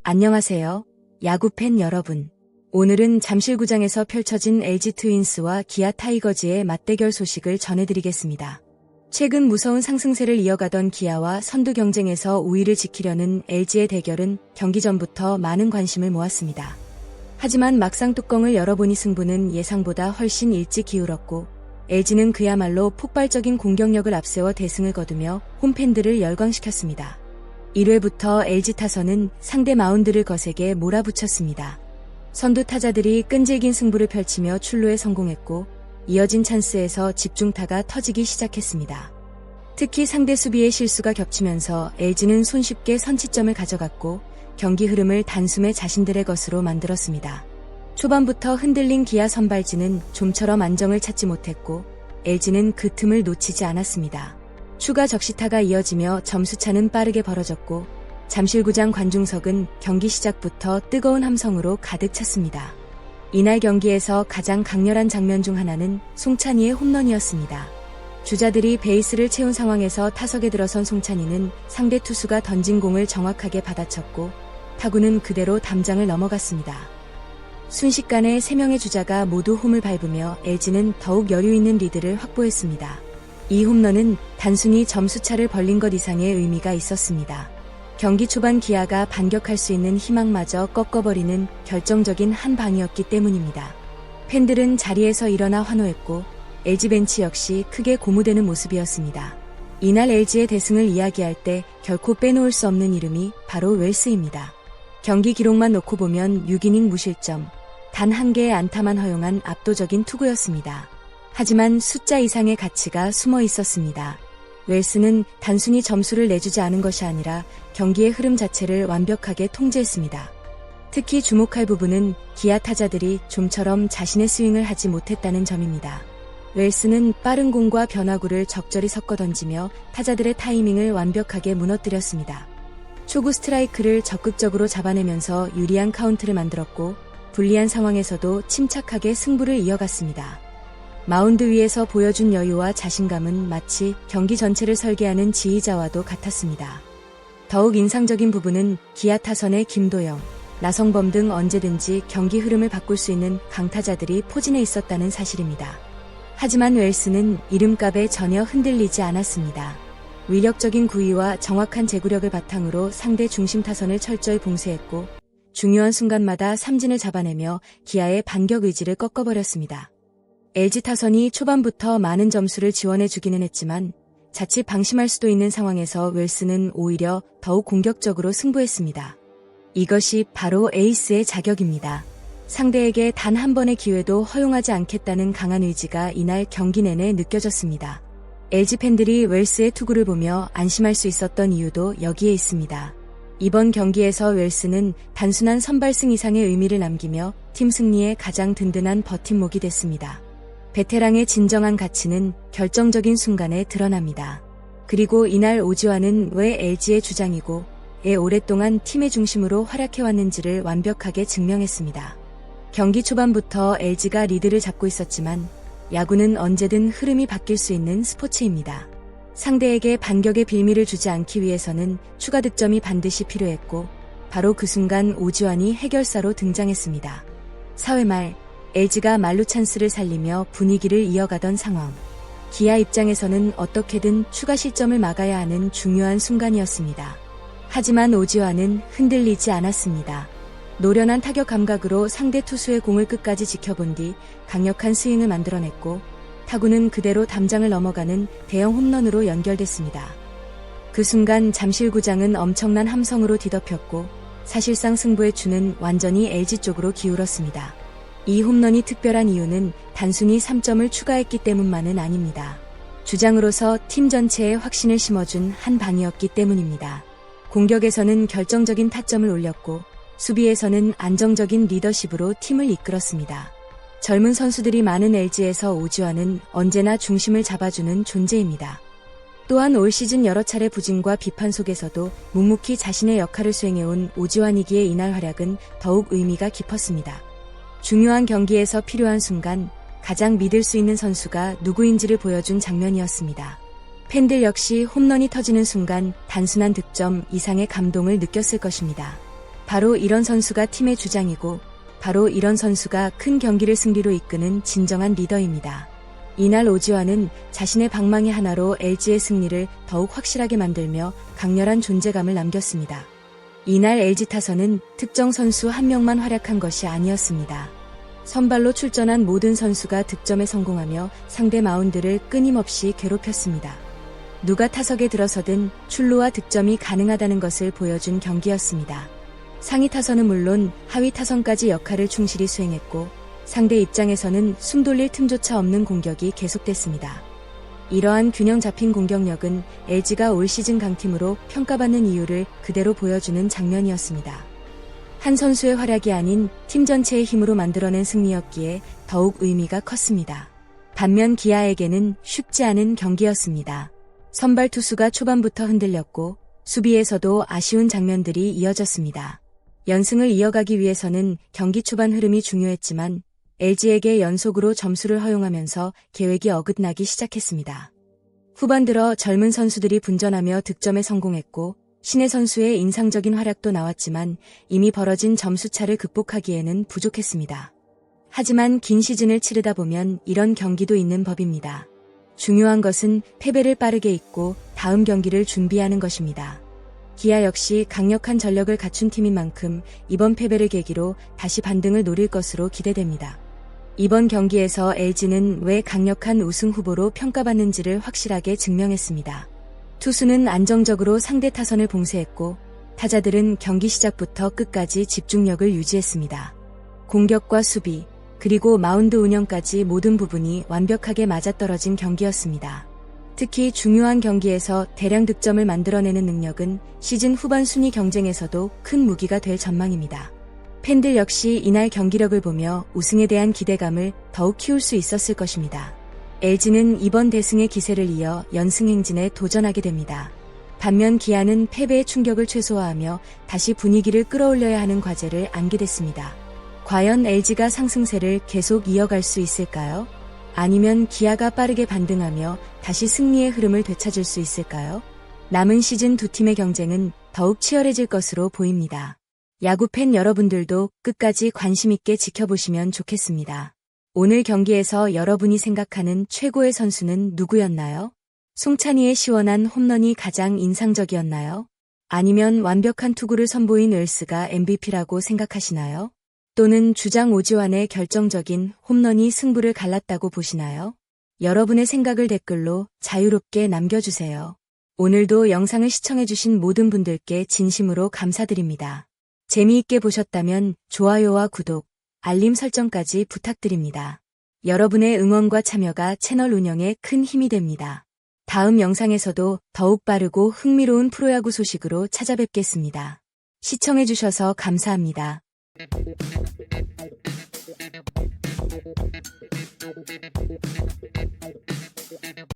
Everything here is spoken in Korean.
안녕하세요, 야구팬 여러분. 오늘은 잠실구장에서 펼쳐진 LG 트윈스와 기아 타이거즈의 맞대결 소식을 전해드리겠습니다. 최근 무서운 상승세를 이어가던 기아와 선두 경쟁에서 우위를 지키려는 LG의 대결은 경기 전부터 많은 관심을 모았습니다. 하지만 막상 뚜껑을 열어보니 승부는 예상보다 훨씬 일찍 기울었고, LG는 그야말로 폭발적인 공격력을 앞세워 대승을 거두며 홈팬들을 열광시켰습니다. 1회부터 LG 타선은 상대 마운드를 거세게 몰아붙였습니다. 선두 타자들이 끈질긴 승부를 펼치며 출루에 성공했고, 이어진 찬스에서 집중타가 터지기 시작했습니다. 특히 상대 수비의 실수가 겹치면서 LG는 손쉽게 선취점을 가져갔고, 경기 흐름을 단숨에 자신들의 것으로 만들었습니다. 초반부터 흔들린 기아 선발진은 좀처럼 안정을 찾지 못했고, LG는 그 틈을 놓치지 않았습니다. 추가 적시타가 이어지며 점수차는 빠르게 벌어졌고, 잠실구장 관중석은 경기 시작부터 뜨거운 함성으로 가득 찼습니다. 이날 경기에서 가장 강렬한 장면 중 하나는 송찬희의 홈런이었습니다. 주자들이 베이스를 채운 상황에서 타석에 들어선 송찬희는 상대 투수가 던진 공을 정확하게 받아쳤고, 타구는 그대로 담장을 넘어갔습니다. 순식간에 3명의 주자가 모두 홈을 밟으며 LG는 더욱 여유 있는 리드를 확보했습니다. 이 홈런은 단순히 점수차를 벌린 것 이상의 의미가 있었습니다. 경기 초반 기아가 반격할 수 있는 희망마저 꺾어버리는 결정적인 한 방이었기 때문입니다. 팬들은 자리에서 일어나 환호했고, LG 벤치 역시 크게 고무되는 모습이었습니다. 이날 LG의 대승을 이야기할 때 결코 빼놓을 수 없는 이름이 바로 웰스입니다. 경기 기록만 놓고 보면 6이닝 무실점, 단 1개의 안타만 허용한 압도적인 투구였습니다. 하지만 숫자 이상의 가치가 숨어 있었습니다. 웰스는 단순히 점수를 내주지 않은 것이 아니라 경기의 흐름 자체를 완벽하게 통제했습니다. 특히 주목할 부분은 기아 타자들이 좀처럼 자신의 스윙을 하지 못했다는 점입니다. 웰스는 빠른 공과 변화구를 적절히 섞어 던지며 타자들의 타이밍을 완벽하게 무너뜨렸습니다. 초구 스트라이크를 적극적으로 잡아내면서 유리한 카운트를 만들었고, 불리한 상황에서도 침착하게 승부를 이어갔습니다. 마운드 위에서 보여준 여유와 자신감은 마치 경기 전체를 설계하는 지휘자와도 같았습니다. 더욱 인상적인 부분은 기아 타선의 김도영, 나성범 등 언제든지 경기 흐름을 바꿀 수 있는 강타자들이 포진해 있었다는 사실입니다. 하지만 웰스는 이름값에 전혀 흔들리지 않았습니다. 위력적인 구위와 정확한 제구력을 바탕으로 상대 중심 타선을 철저히 봉쇄했고, 중요한 순간마다 삼진을 잡아내며 기아의 반격 의지를 꺾어버렸습니다. LG 타선이 초반부터 많은 점수를 지원해주기는 했지만 자칫 방심할 수도 있는 상황에서 웰스는 오히려 더욱 공격적으로 승부했습니다. 이것이 바로 에이스의 자격입니다. 상대에게 단 한 번의 기회도 허용하지 않겠다는 강한 의지가 이날 경기 내내 느껴졌습니다. LG 팬들이 웰스의 투구를 보며 안심할 수 있었던 이유도 여기에 있습니다. 이번 경기에서 웰스는 단순한 선발승 이상의 의미를 남기며 팀 승리에 가장 든든한 버팀목이 됐습니다. 베테랑의 진정한 가치는 결정적인 순간에 드러납니다. 그리고 이날 오지환은 왜 LG의 주장이고 왜 오랫동안 팀의 중심으로 활약해왔는지를 완벽하게 증명했습니다. 경기 초반부터 LG가 리드를 잡고 있었지만 야구는 언제든 흐름이 바뀔 수 있는 스포츠입니다. 상대에게 반격의 빌미를 주지 않기 위해서는 추가 득점이 반드시 필요했고, 바로 그 순간 오지환이 해결사로 등장했습니다. 4회 말 LG가 만루 찬스를 살리며 분위기를 이어가던 상황. 기아 입장에서는 어떻게든 추가 실점을 막아야 하는 중요한 순간이었습니다. 하지만 오지환은 흔들리지 않았습니다. 노련한 타격 감각으로 상대 투수의 공을 끝까지 지켜본 뒤 강력한 스윙을 만들어냈고, 타구는 그대로 담장을 넘어가는 대형 홈런으로 연결됐습니다. 그 순간 잠실구장은 엄청난 함성으로 뒤덮였고, 사실상 승부의 추는 완전히 LG 쪽으로 기울었습니다. 이 홈런이 특별한 이유는 단순히 3점을 추가했기 때문만은 아닙니다. 주장으로서 팀 전체에 확신을 심어준 한 방이었기 때문입니다. 공격에서는 결정적인 타점을 올렸고, 수비에서는 안정적인 리더십으로 팀을 이끌었습니다. 젊은 선수들이 많은 LG에서 오지환은 언제나 중심을 잡아주는 존재입니다. 또한 올 시즌 여러 차례 부진과 비판 속에서도 묵묵히 자신의 역할을 수행해온 오지환이기에 이날 활약은 더욱 의미가 깊었습니다. 중요한 경기에서 필요한 순간 가장 믿을 수 있는 선수가 누구인지를 보여준 장면이었습니다. 팬들 역시 홈런이 터지는 순간 단순한 득점 이상의 감동을 느꼈을 것입니다. 바로 이런 선수가 팀의 주장이고 바로 이런 선수가 큰 경기를 승리로 이끄는 진정한 리더입니다. 이날 오지환은 자신의 방망이 하나로 LG의 승리를 더욱 확실하게 만들며 강렬한 존재감을 남겼습니다. 이날 LG 타선은 특정 선수 한 명만 활약한 것이 아니었습니다. 선발로 출전한 모든 선수가 득점에 성공하며 상대 마운드를 끊임없이 괴롭혔습니다. 누가 타석에 들어서든 출루와 득점이 가능하다는 것을 보여준 경기였습니다. 상위 타선은 물론 하위 타선까지 역할을 충실히 수행했고 상대 입장에서는 숨 돌릴 틈조차 없는 공격이 계속됐습니다. 이러한 균형 잡힌 공격력은 LG가 올 시즌 강팀으로 평가받는 이유를 그대로 보여주는 장면이었습니다. 한 선수의 활약이 아닌 팀 전체의 힘으로 만들어낸 승리였기에 더욱 의미가 컸습니다. 반면 기아에게는 쉽지 않은 경기였습니다. 선발 투수가 초반부터 흔들렸고 수비에서도 아쉬운 장면들이 이어졌습니다. 연승을 이어가기 위해서는 경기 초반 흐름이 중요했지만 LG에게 연속으로 점수를 허용하면서 계획이 어긋나기 시작했습니다. 후반 들어 젊은 선수들이 분전하며 득점에 성공했고 신의 선수의 인상적인 활약도 나왔지만 이미 벌어진 점수차를 극복하기에는 부족했습니다. 하지만 긴 시즌을 치르다 보면 이런 경기도 있는 법입니다. 중요한 것은 패배를 빠르게 잊고 다음 경기를 준비하는 것입니다. 기아 역시 강력한 전력을 갖춘 팀인 만큼 이번 패배를 계기로 다시 반등을 노릴 것으로 기대됩니다. 이번 경기에서 LG는 왜 강력한 우승 후보로 평가받는지를 확실하게 증명했습니다. 투수는 안정적으로 상대 타선을 봉쇄했고 타자들은 경기 시작부터 끝까지 집중력을 유지했습니다. 공격과 수비, 그리고 마운드 운영까지 모든 부분이 완벽하게 맞아떨어진 경기였습니다. 특히 중요한 경기에서 대량 득점을 만들어내는 능력은 시즌 후반 순위 경쟁에서도 큰 무기가 될 전망입니다. 팬들 역시 이날 경기력을 보며 우승에 대한 기대감을 더욱 키울 수 있었을 것입니다. LG는 이번 대승의 기세를 이어 연승 행진에 도전하게 됩니다. 반면 기아는 패배의 충격을 최소화하며 다시 분위기를 끌어올려야 하는 과제를 안게 됐습니다. 과연 LG가 상승세를 계속 이어갈 수 있을까요? 아니면 기아가 빠르게 반등하며 다시 승리의 흐름을 되찾을 수 있을까요? 남은 시즌 두 팀의 경쟁은 더욱 치열해질 것으로 보입니다. 야구 팬 여러분들도 끝까지 관심 있게 지켜보시면 좋겠습니다. 오늘 경기에서 여러분이 생각하는 최고의 선수는 누구였나요? 송찬희의 시원한 홈런이 가장 인상적이었나요? 아니면 완벽한 투구를 선보인 을스가 MVP라고 생각하시나요? 또는 주장 오지환의 결정적인 홈런이 승부를 갈랐다고 보시나요? 여러분의 생각을 댓글로 자유롭게 남겨주세요. 오늘도 영상을 시청해주신 모든 분들께 진심으로 감사드립니다. 재미있게 보셨다면 좋아요와 구독, 알림 설정까지 부탁드립니다. 여러분의 응원과 참여가 채널 운영에 큰 힘이 됩니다. 다음 영상에서도 더욱 빠르고 흥미로운 프로야구 소식으로 찾아뵙겠습니다. 시청해주셔서 감사합니다.